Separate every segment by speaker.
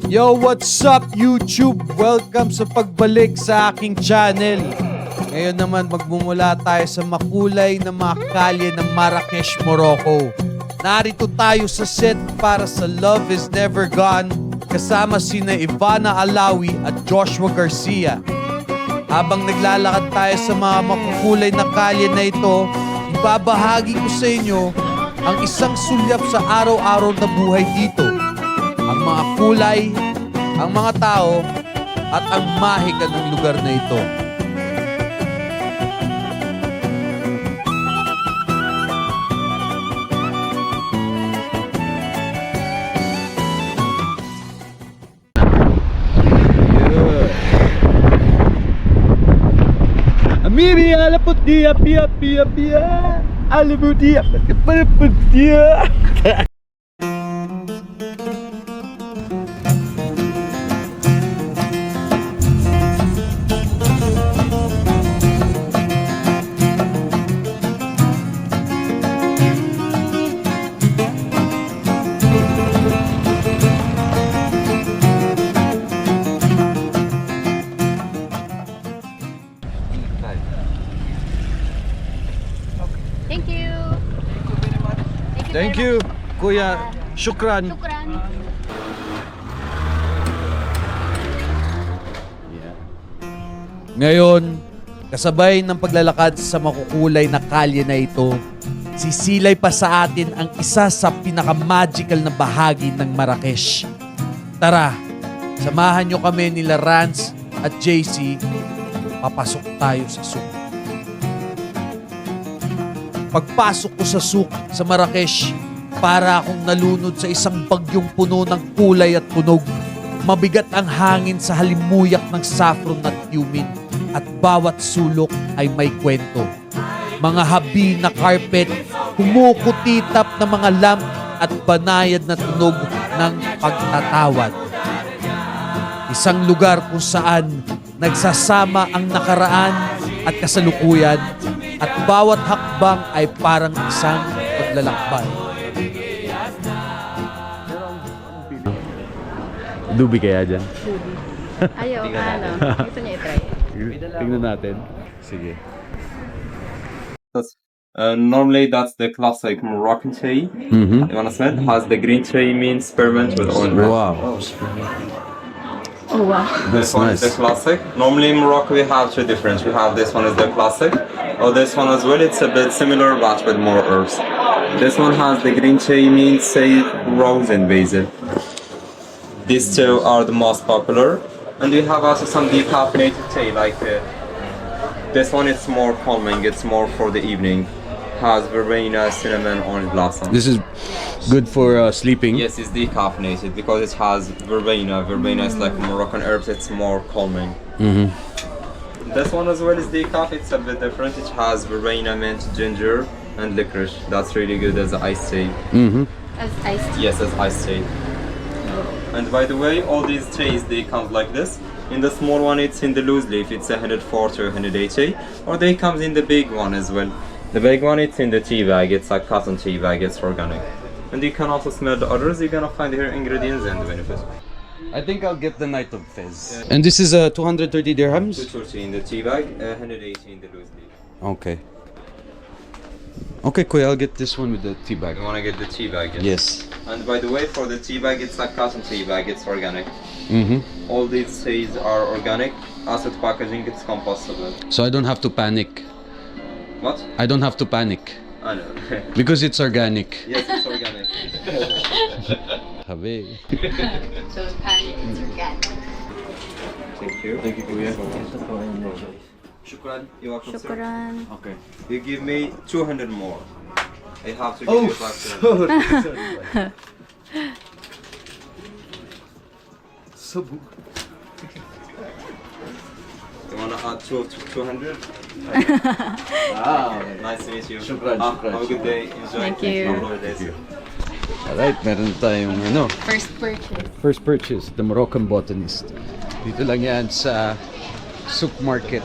Speaker 1: Yo, what's up YouTube? Welcome sa pagbalik sa aking channel. Ngayon naman magmumula tayo sa makulay na mga kalye ng Marrakesh, Morocco. Narito tayo sa set para sa Love Is Never Gone kasama sina Ivana Alawi at Joshua Garcia. Habang naglalakad tayo sa mga makukulay na kalye na ito, ibabahagi ko sa inyo ang isang sulyap sa araw-araw na buhay dito. Ang mga kulay, ang mga tao, at ang mahika ng lugar na ito. Amiri alaput dia pia pia pia alaput dia alaput dia.
Speaker 2: Thank you.
Speaker 1: Thank you, Kuya. Shukran.
Speaker 2: Shukran.
Speaker 1: Ngayon, kasabay ng paglalakad sa makukulay na kalye na ito, sisilay pa sa atin ang isa sa pinaka-magical na bahagi ng Marrakesh. Tara, samahan nyo kami nila Rance at JC. Papasok tayo sa souk. Pagpasok ko sa souk sa Marrakesh, para akong nalunod sa isang bagyong puno ng kulay at tunog. Mabigat ang hangin sa halimuyak ng saffron at cumin at bawat sulok ay may kwento. Mga habi na carpet, kumukutitap na mga lamp at banayad na tunog ng pagtatawad. Isang lugar kung saan nagsasama ang nakaraan at kasalukuyan at bawat hakbang ay parang isang paglalakbay.
Speaker 3: Dubi kaya dyan?
Speaker 2: Ayaw, ano? Gusto niya i-try.
Speaker 3: Tingnan natin. Sige.
Speaker 4: Normally that's the classic Moroccan tea. You wanna smell? Has the green tea means spearmint with orange.
Speaker 3: Wow.
Speaker 2: Oh, wow.
Speaker 4: This one is the classic. Normally in Morocco we have two different. We have this one is the classic. Or this one as well. It's a bit similar but with more herbs. This one has the green tea means say rose and basil. These two are the most popular. And we have also some decaffeinated tea like this one is more calming. It's more for the evening. Has verbena, cinnamon, orange blossom.
Speaker 3: This is good for sleeping.
Speaker 4: Yes, it's decaffeinated because it has verbena. Verbena is like Moroccan herbs. It's more calming. This one as well is decaf. It's a bit different. It has verbena, mint, ginger, and licorice. That's really good as iced tea.
Speaker 2: As iced tea.
Speaker 4: Yes, as iced tea. And by the way, all these teas they come like this. In the small one, it's in the loose leaf. It's 140 or 180, or they comes in the big one as well. The big one, it's in the tea bag. It's a cotton tea bag. It's organic. And you can also smell the others. You're gonna find here ingredients and the benefits.
Speaker 3: I think I'll get the Night of Fez. And this is 230 dirhams?
Speaker 4: 230 in the tea bag, 180 in the loose leaf.
Speaker 3: Okay. Okay, Kuya, I'll get this one with the tea bag.
Speaker 4: You wanna get the tea bag?
Speaker 3: Yes.
Speaker 4: And by the way, for the tea bag, it's a cotton tea bag. It's organic.
Speaker 3: Mm-hmm.
Speaker 4: All these teas are organic. Acid packaging, it's compostable.
Speaker 3: So I don't have to panic.
Speaker 4: What?
Speaker 3: I don't have to panic.
Speaker 4: I know.
Speaker 3: Because it's organic.
Speaker 4: Yes, it's organic.
Speaker 3: Habe.
Speaker 2: So, it's organic.
Speaker 4: Thank you. Thank you, Kuya. Shukran. You're welcome, sir.
Speaker 2: Shukran.
Speaker 3: Okay.
Speaker 4: You give me 200 more. I have to give you back to You wanna add 200?
Speaker 3: Wow.
Speaker 4: Nice to meet you.
Speaker 3: Shukran, shukran,
Speaker 4: Have a good day. Enjoy.
Speaker 2: Thank you.
Speaker 4: Have a lovely day.
Speaker 3: Alright, meron tayong
Speaker 2: First purchase.
Speaker 3: first purchase, the Moroccan Botanist. Dito lang yan sa Souk Market.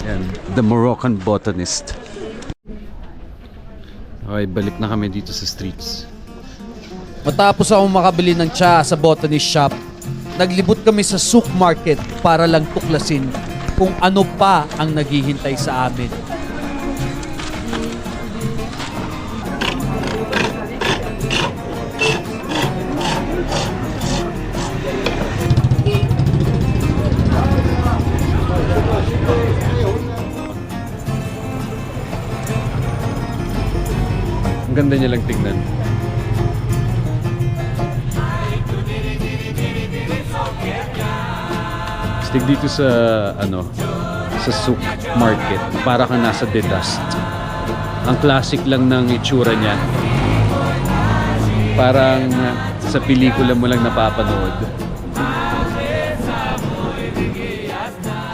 Speaker 3: Yan, the Moroccan Botanist. Okay, balik na kami dito sa streets.
Speaker 1: Matapos akong makabili ng tsa sa botanist shop, naglibot kami sa souk market para lang tuklasin kung ano pa ang naghihintay sa amin.
Speaker 3: Ang ganda niya lang tingnan. Stig dito sa sa souk market, para kang nasa The Dust. Ang classic lang ng itsura niya. Parang sa pelikula mo lang napapanood.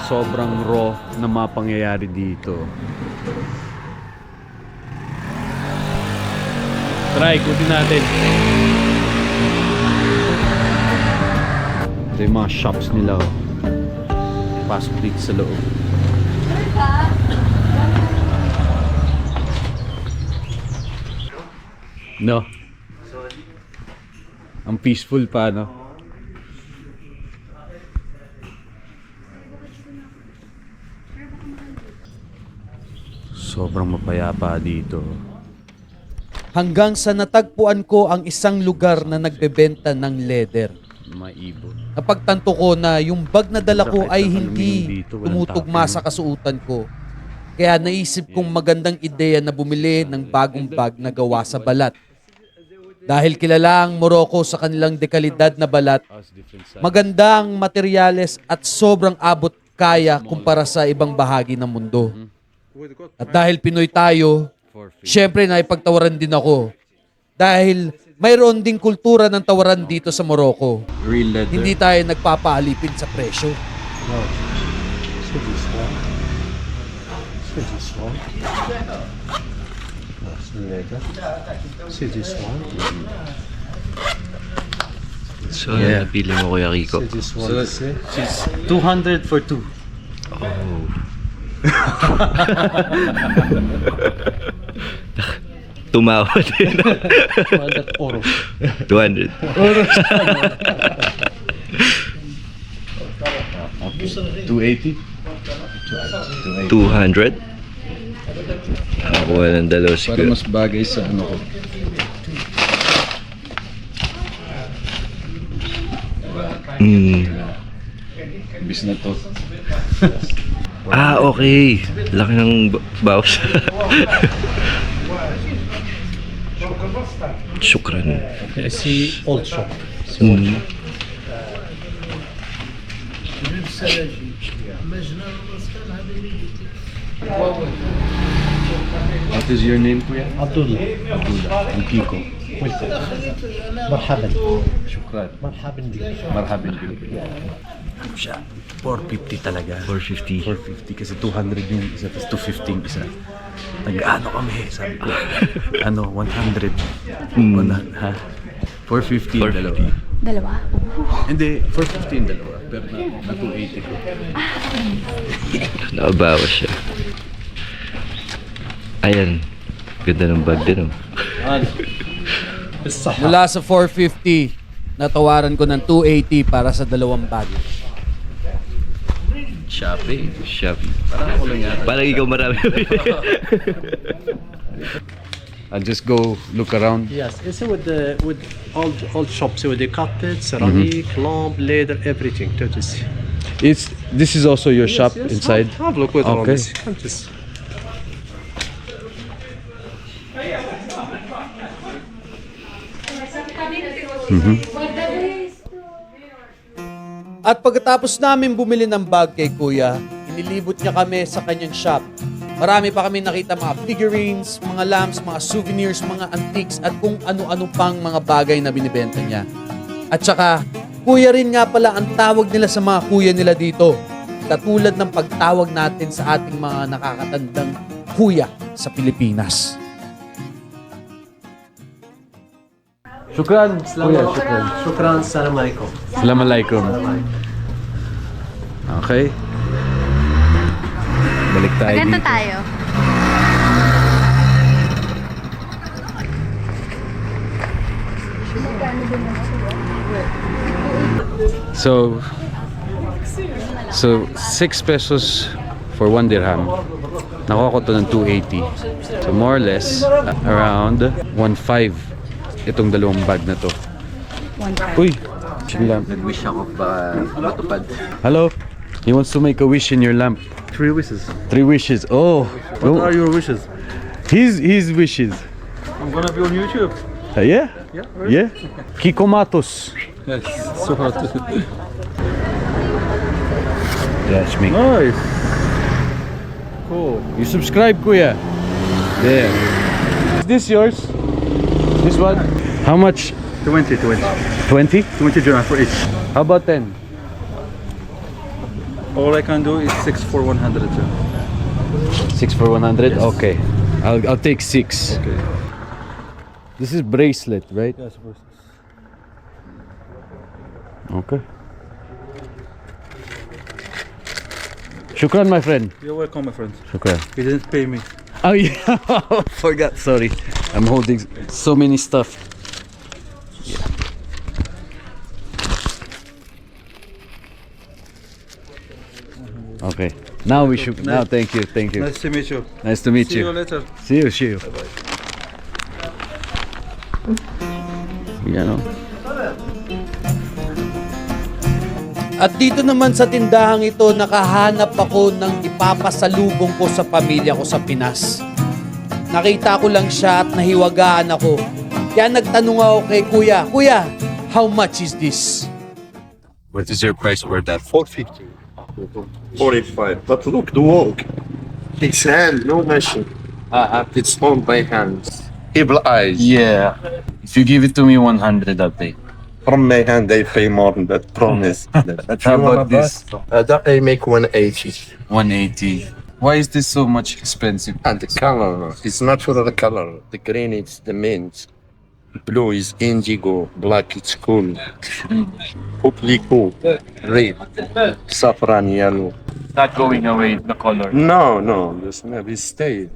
Speaker 3: Sobrang raw na mga pangyayari dito. Try, ikutin natin. Ito yung mga shops nila. Oh. Pasok dito sa loob. No. Ang peaceful pa, no? Sobrang mapayapa dito.
Speaker 1: Hanggang sa natagpuan ko ang isang lugar na nagbebenta ng leather.
Speaker 3: Maibon.
Speaker 1: Napagtanto ko na yung bag na dala ko ay hindi
Speaker 3: Dito, walang
Speaker 1: tumutugma
Speaker 3: topping.
Speaker 1: sa kasuutan ko. Kaya naisip kong magandang ideya na bumili ng bagong bag na gawa sa balat. Dahil kilala ang Morocco sa kanilang dekalidad na balat, magandang materyales at sobrang abot kaya kumpara sa ibang bahagi ng mundo. At dahil Pinoy tayo, syempre naipagtawaran din ako. Dahil mayroon ding kultura ng tawaran dito sa Morocco.
Speaker 3: Real leather.
Speaker 1: Hindi tayo nagpapaalipin sa presyo.
Speaker 5: C'est du soin. C'est du soin. C'est du soin.
Speaker 6: So, ano napili mo, Kuya Rico?
Speaker 5: C'est du soin. C'est 200 for two.
Speaker 6: Tumawa din.
Speaker 5: 200 euro.
Speaker 6: 200.
Speaker 3: 280?
Speaker 6: 200? Nakakuha ng dalawa
Speaker 3: Para
Speaker 6: siguro.
Speaker 3: mas bagay sa ano ko. Bis na to.
Speaker 6: Ah, okay. Laki ng bawas. Shukran.
Speaker 5: I see old shop.
Speaker 3: What is your name, kuya?
Speaker 5: Abdullah.
Speaker 3: Abdullah. Ang Kiko.
Speaker 5: مرحبا.
Speaker 3: Shukran.
Speaker 5: مرحبا بك.
Speaker 3: Marhaban din. Ano siya? 450 talaga.
Speaker 6: 450.
Speaker 3: 450 kasi 200 yung isa, tapos 250 yung isa. Nag-ano kami, sabi ko. 100. Ha? 450 yung dalawa.
Speaker 2: Dalawa?
Speaker 3: Hindi, 450 yung dalawa. Pero na 280 ko.
Speaker 6: Nakabawas siya. Ayan. Ganda ng bag din, oh.
Speaker 5: بالصحة.
Speaker 1: Mula sa 450, natawaran ko ng 280 para sa dalawang bag.
Speaker 6: Shopee. Parang ikaw marami.
Speaker 3: I'll just go look around.
Speaker 5: Yes, it's with the old shops with the carpet, ceramic, lamp, leather, everything. Totally.
Speaker 3: This is also your shop
Speaker 5: Yes,
Speaker 3: inside?
Speaker 5: Have a look with
Speaker 3: Okay.
Speaker 5: this. Come this.
Speaker 1: At pagkatapos namin bumili ng bag kay Kuya, inilibot niya kami sa kanyang shop. Marami pa kami nakita mga figurines, mga lamps, mga souvenirs, mga antiques at kung ano-ano pang mga bagay na binibenta niya. At saka, Kuya rin nga pala ang tawag nila sa mga kuya nila dito. Katulad ng pagtawag natin sa ating mga nakakatandang kuya sa Pilipinas.
Speaker 3: Shukran. Kuya, shukran.
Speaker 5: شكرا السلام عليكم.
Speaker 3: Assalamualaikum. Okay. Balik tayo
Speaker 2: Ganito
Speaker 3: dito.
Speaker 2: tayo.
Speaker 3: So 6 pesos for 1 dirham. Nakuha ko to ng 280. So more or less around 1.5 itong dalawang bag na to.
Speaker 2: 1.5.
Speaker 3: Uy! Lamp.
Speaker 6: Nag-wish ako pa matupad.
Speaker 3: Hello? He wants to make a wish in your lamp.
Speaker 5: 3 wishes.
Speaker 3: 3 wishes. Oh!
Speaker 5: What are your wishes?
Speaker 3: His wishes.
Speaker 5: I'm gonna be on YouTube.
Speaker 3: Yeah?
Speaker 5: Yeah.
Speaker 3: Yeah? Kiko Matos.
Speaker 5: Yes. So hot.
Speaker 3: That's me.
Speaker 5: Nice. Cool.
Speaker 3: You subscribe, kuya? Yeah. Is this yours? This one? How much?
Speaker 5: 20
Speaker 3: 20?
Speaker 5: dirham for each.
Speaker 3: How about 10?
Speaker 5: All I can do is 6 for 100.
Speaker 3: 6 for 100? Okay. I'll take 6.
Speaker 5: Okay.
Speaker 3: This is bracelet, right?
Speaker 5: Yes, of course.
Speaker 3: Okay. Shukran, my friend.
Speaker 5: You're welcome, my friend.
Speaker 3: Shukran.
Speaker 5: You didn't pay me.
Speaker 3: Oh yeah, forgot. Sorry, I'm holding so many stuff. Okay. Now we should. Now, thank you.
Speaker 5: Nice to meet you.
Speaker 3: Nice to meet
Speaker 5: See you
Speaker 3: you.
Speaker 5: later.
Speaker 3: See you. Yan o.
Speaker 1: At dito naman sa tindahang ito, nakahanap ako ng ipapasalubong ko sa pamilya ko sa Pinas. Nakita ko lang siya at nahiwagaan ako. Kaya nagtanong ako kay Kuya, Kuya, how much is this?
Speaker 6: What is your price for that?
Speaker 7: 450. 45. But look, the work. It's hand, no machine. It's owned by hands. Evil eyes.
Speaker 3: Yeah. If you give it to me 100, I'll pay.
Speaker 7: From my hand, they pay more than that. Promise.
Speaker 3: How about this?
Speaker 7: That I make 180.
Speaker 3: 180. Why is this so much expensive?
Speaker 7: And the color, it's natural color. The green is the mint. Blue is indigo. Black is cool. Publico, red. Saffron yellow.
Speaker 3: Not going away, the color.
Speaker 7: No, this never stay.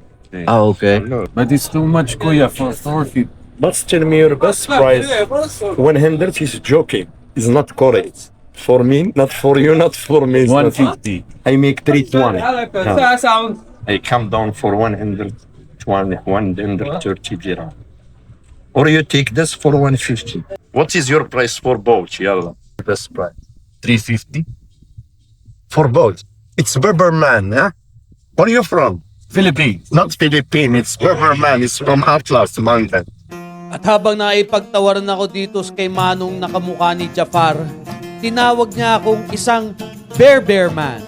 Speaker 6: Ah, okay.
Speaker 7: No.
Speaker 3: But it's too much, Kuya, for 450.
Speaker 7: But tell me your best price. 100 is joking. It's not correct. For me, not for you, not for me. It's not-
Speaker 3: 150.
Speaker 7: I make 320. No. I come down for 120, 130 dirham. Or you take this for 150. What is your price for both? Yalla. Best price.
Speaker 3: 350?
Speaker 7: For both. It's Berberman, huh? Where are you from?
Speaker 3: Philippines.
Speaker 7: Not Philippine, it's Berberman. It's from Atlas Mountain.
Speaker 1: At habang naipagtawaran ako dito kay Manong nakamukha ni Jafar, tinawag niya akong isang Berber man.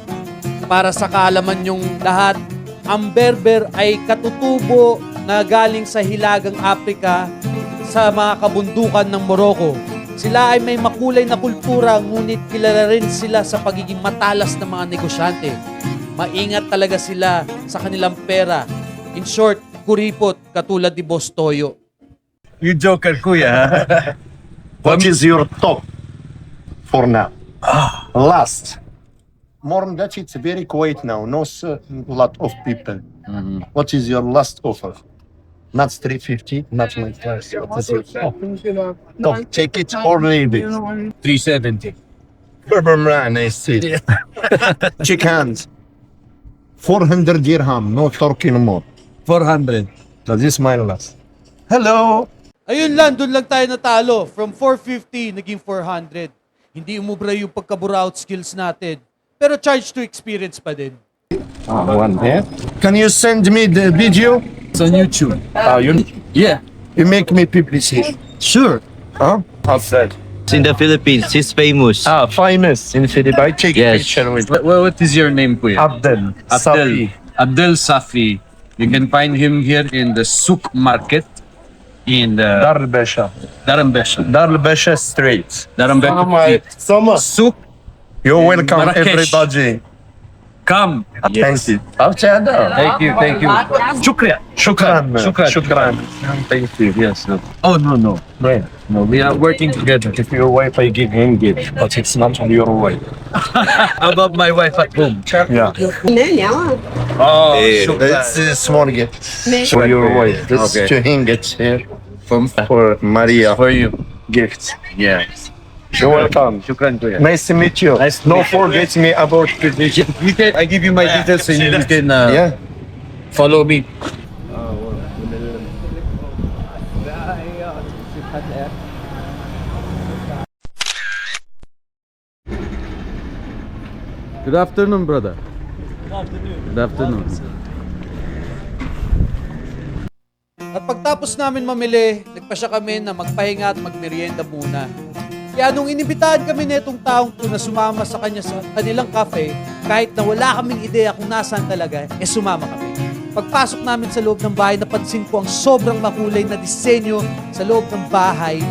Speaker 1: Para sa kaalaman yung lahat, ang Berber ay katutubo na galing sa Hilagang Afrika sa mga kabundukan ng Morocco. Sila ay may makulay na kultura, ngunit kilala rin sila sa pagiging matalas na mga negosyante. Maingat talaga sila sa kanilang pera. In short, kuripot katulad ni Boss Toyo.
Speaker 3: You joker, Kuya.
Speaker 7: What is your top for now? Last. More than that, it's very quiet now. No lot of people. What is your last offer? Not 350, not my price. What is your top? Top, take it or leave it.
Speaker 3: 370.
Speaker 7: Berberman, I see. Chickens. 400 dirham, no talking more.
Speaker 3: 400.
Speaker 7: That is my last. Hello.
Speaker 1: Ayun lang, doon lang tayo natalo. From 450, naging 400. Hindi umubra yung pagka-buraut skills natin. Pero charge to experience pa din.
Speaker 7: One there. Can you send me the video?
Speaker 3: It's on YouTube. Yeah.
Speaker 7: You make me publicity.
Speaker 3: Sure.
Speaker 7: Huh? How's that?
Speaker 6: It's in the Philippines. He's famous.
Speaker 7: Famous in Philippines. I take
Speaker 6: Yes.
Speaker 7: picture with
Speaker 3: What is your name, Kuya?
Speaker 7: Abdel. Safi.
Speaker 3: Abdel Safi. You can find him here in the Souk Market in
Speaker 7: Darbesha.
Speaker 3: Darambesha.
Speaker 7: Darbesha Street.
Speaker 3: Darambesha.
Speaker 7: Summer.
Speaker 3: Souk.
Speaker 7: You're welcome,
Speaker 3: Marrakesh.
Speaker 7: everybody.
Speaker 3: Come.
Speaker 7: Thank you.
Speaker 3: Thank you. Shukriya.
Speaker 7: Shukran.
Speaker 3: Shukran.
Speaker 7: Shukran. Thank you.
Speaker 3: Yes. Oh, no.
Speaker 7: Right.
Speaker 3: No, we are working together.
Speaker 7: If your wife, I give him gift, but it's not your wife.
Speaker 3: How about my wife at home?
Speaker 7: Yeah.
Speaker 3: Oh,
Speaker 7: It's a small gift for your wife. This
Speaker 3: Okay.
Speaker 7: to him gets here
Speaker 3: For
Speaker 7: for Maria
Speaker 3: you.
Speaker 7: gift.
Speaker 3: Yeah.
Speaker 7: You're welcome.
Speaker 3: Shukran, kuya.
Speaker 7: Nice to meet you. No forget me about tradition.
Speaker 3: I give you my details so you can
Speaker 7: Yeah.
Speaker 3: follow me. Good afternoon, brother. Good afternoon.
Speaker 1: At pagtapos namin mamili, nagpasya kami na magpahinga at magmerienda muna. Kaya nung inibitahan kami netong taong to na sumama sa kanya sa kanilang cafe, kahit na wala kaming ideya kung nasaan talaga, sumama kami. Pagpasok namin sa loob ng bahay, napansin ko ang sobrang makulay na disenyo sa loob ng bahay.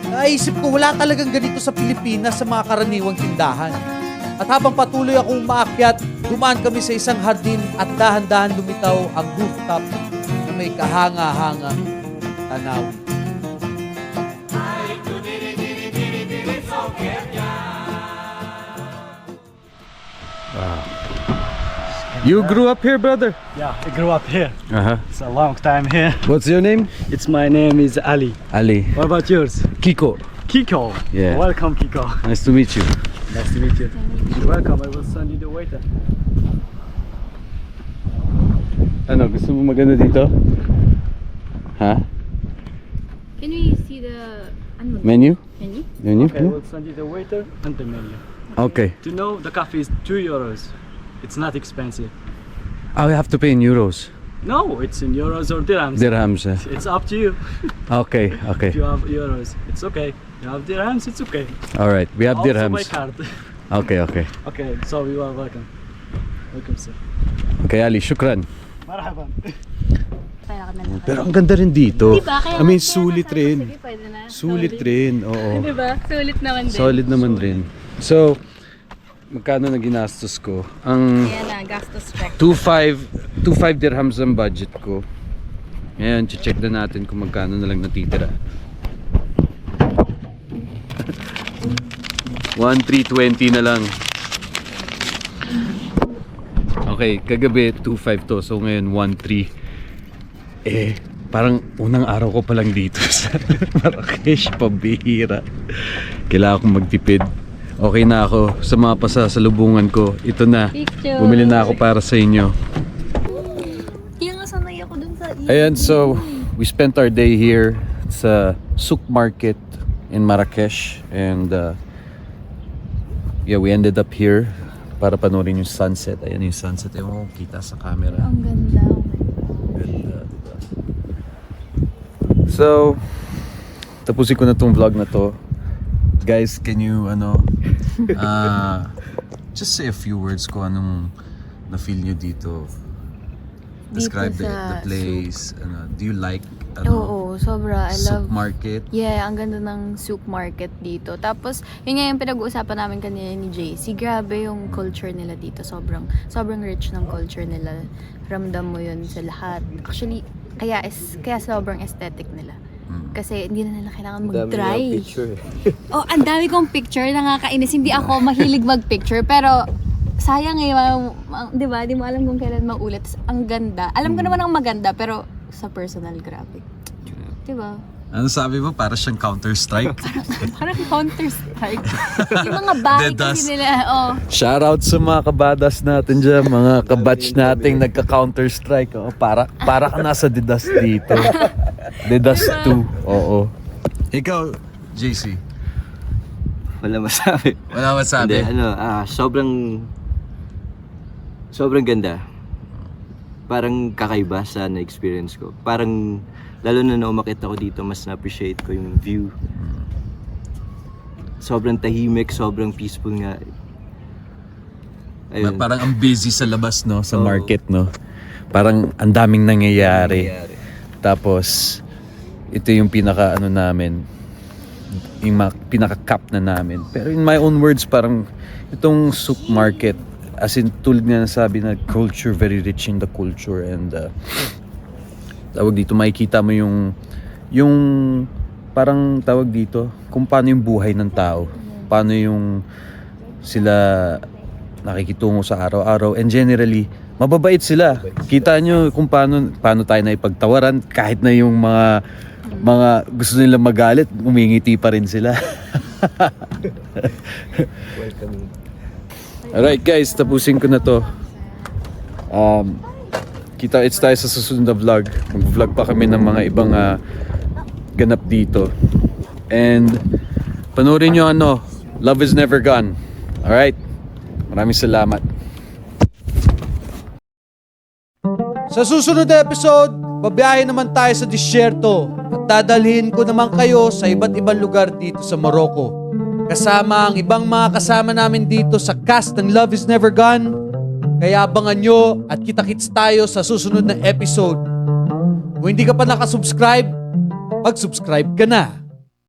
Speaker 1: Naisip ko, wala talagang ganito sa Pilipinas sa mga karaniwang tindahan. At habang patuloy akong umaakyat, dumaan kami sa isang hardin at dahan-dahan lumitaw ang rooftop na may kahanga-hanga tanawin.
Speaker 3: You grew up here, brother?
Speaker 8: Yeah, I grew up here.
Speaker 3: Uh-huh.
Speaker 8: It's a long time here.
Speaker 3: What's your name?
Speaker 8: It's my name is Ali.
Speaker 3: Ali.
Speaker 8: What about yours?
Speaker 3: Kiko.
Speaker 8: Kiko.
Speaker 3: Yeah.
Speaker 8: Welcome, Kiko.
Speaker 3: Nice to meet you.
Speaker 8: Nice to meet you. You're welcome. I will send you the waiter.
Speaker 3: Ano, gusto mo maganda dito? Ha?
Speaker 2: Can we see the
Speaker 3: Menu?
Speaker 2: menu?
Speaker 3: Menu?
Speaker 8: Okay, I will send you the waiter and the menu.
Speaker 3: Okay.
Speaker 8: To know, the coffee is €2. It's not expensive.
Speaker 3: I have to pay in euros.
Speaker 8: No, it's in euros or dirhams.
Speaker 3: Dirhams.
Speaker 8: It's up to you.
Speaker 3: Okay, okay.
Speaker 8: If you have euros, it's okay. You have dirhams, it's okay.
Speaker 3: All right, we have
Speaker 8: Also by
Speaker 3: dirhams.
Speaker 8: card.
Speaker 3: Okay, okay.
Speaker 8: Okay, so you are welcome. Welcome, sir.
Speaker 3: Okay, Ali, shukran.
Speaker 8: Marhaban.
Speaker 3: Pero ang ganda rin dito.
Speaker 2: Diba? Kaya
Speaker 3: I mean,
Speaker 2: kaya
Speaker 3: sulit
Speaker 2: sabi ko,
Speaker 3: rin.
Speaker 2: sige, pwede na.
Speaker 3: Sulit rin, oo.
Speaker 2: Diba? Sulit naman din.
Speaker 3: Solid naman rin. So, magkano na ginastos ko? Ang
Speaker 2: Kaya na, gastos check.
Speaker 3: 2.5 dirhams ang budget ko. Ngayon, check na natin kung magkano na lang natitira. 1,320 na lang. Okay, kagabi 2.5 to. So ngayon 1.3. Parang unang araw ko pa lang dito sa Marrakesh, pambihira. Kailangan kong magtipid. Okay na ako sa mga pasasalubungan ko. Ito na.
Speaker 2: Picture.
Speaker 3: Bumili na ako para sa inyo.
Speaker 2: Kaya nga sanay ako dun sa
Speaker 3: Ayan, so we spent our day here sa Souk Market in Marrakesh, and yeah, we ended up here para panoorin yung sunset. Ayan yung sunset, yung kita sa camera.
Speaker 2: Ang ganda.
Speaker 3: Ganda, diba? So, tapusin ko na tong vlog na to. Guys, can you just say a few words ko anong na-feel nyo dito. Describe
Speaker 9: Dito
Speaker 3: the
Speaker 9: sa
Speaker 3: place. Do you like
Speaker 9: Oo, sobra. I
Speaker 3: Souk
Speaker 9: love.
Speaker 3: Market?
Speaker 9: Yeah, ang ganda ng Souk Market dito. Tapos, yun nga yung pinag-uusapan namin kanina ni JC. Grabe yung culture nila dito. Sobrang rich ng culture nila. Ramdam mo yun sa lahat. Actually, kaya sobrang aesthetic nila. Kasi hindi na nila kailangan mag-dry. Oh, ang dami kong picture. Nakakainis. Hindi ako mahilig mag-picture. Pero, sayang di ba? Di mo alam kung kailan maulit. Ang ganda. Alam ko naman ang maganda, pero sa personal, grabe. Di ba?
Speaker 3: Ano sabi mo? Para siyang Counter-Strike?
Speaker 9: Parang Counter-Strike. Yung mga bahay
Speaker 3: Dedas.
Speaker 9: kasi nila, oh.
Speaker 3: Shoutout sa mga kabadas natin dyan, mga kabatch nating nagka-Counter-Strike. Oh, para ka nasa Dedas dito. Dedas 2. Oo. Ikaw, JC?
Speaker 6: Wala masabi.
Speaker 3: Wala masabi?
Speaker 6: Hindi, sobrang ganda. Parang kakaiba sa na-experience ko. Parang, lalo na umakit ako dito, mas na-appreciate ko yung view. Sobrang tahimik, sobrang peaceful nga. Ayun.
Speaker 3: Parang ang busy sa labas, no? Sa
Speaker 6: Oo.
Speaker 3: market, no? Parang ang daming nangyayari. Tapos, ito yung pinaka namin, yung pinaka-cap na namin. Pero in my own words, parang itong Souk Market, as in tulad nga nasabi na culture, very rich in the culture, and tawag dito, makikita mo yung parang tawag dito, kung paano yung buhay ng tao, paano yung sila nakikitungo sa araw-araw, and generally Mababait sila. Kita nyo kung paano tayo na ipagtawaran kahit na yung mga gusto nilang magalit, umingiti pa rin sila. Alright guys, tapusin ko na to. Kita-its tayo sa susunod na vlog. Mag-vlog pa kami ng mga ibang ganap dito. And panoorin nyo Love is Never Gone. Alright? Maraming salamat.
Speaker 1: Sa susunod na episode, babiyahe naman tayo sa disyerto at dadalhin ko naman kayo sa iba't ibang lugar dito sa Morocco. Kasama ang ibang mga kasama namin dito sa cast ng Love is Never Gone. Kaya abangan nyo at kita-kits tayo sa susunod na episode. Kung hindi ka pa nakasubscribe, mag-subscribe ka na.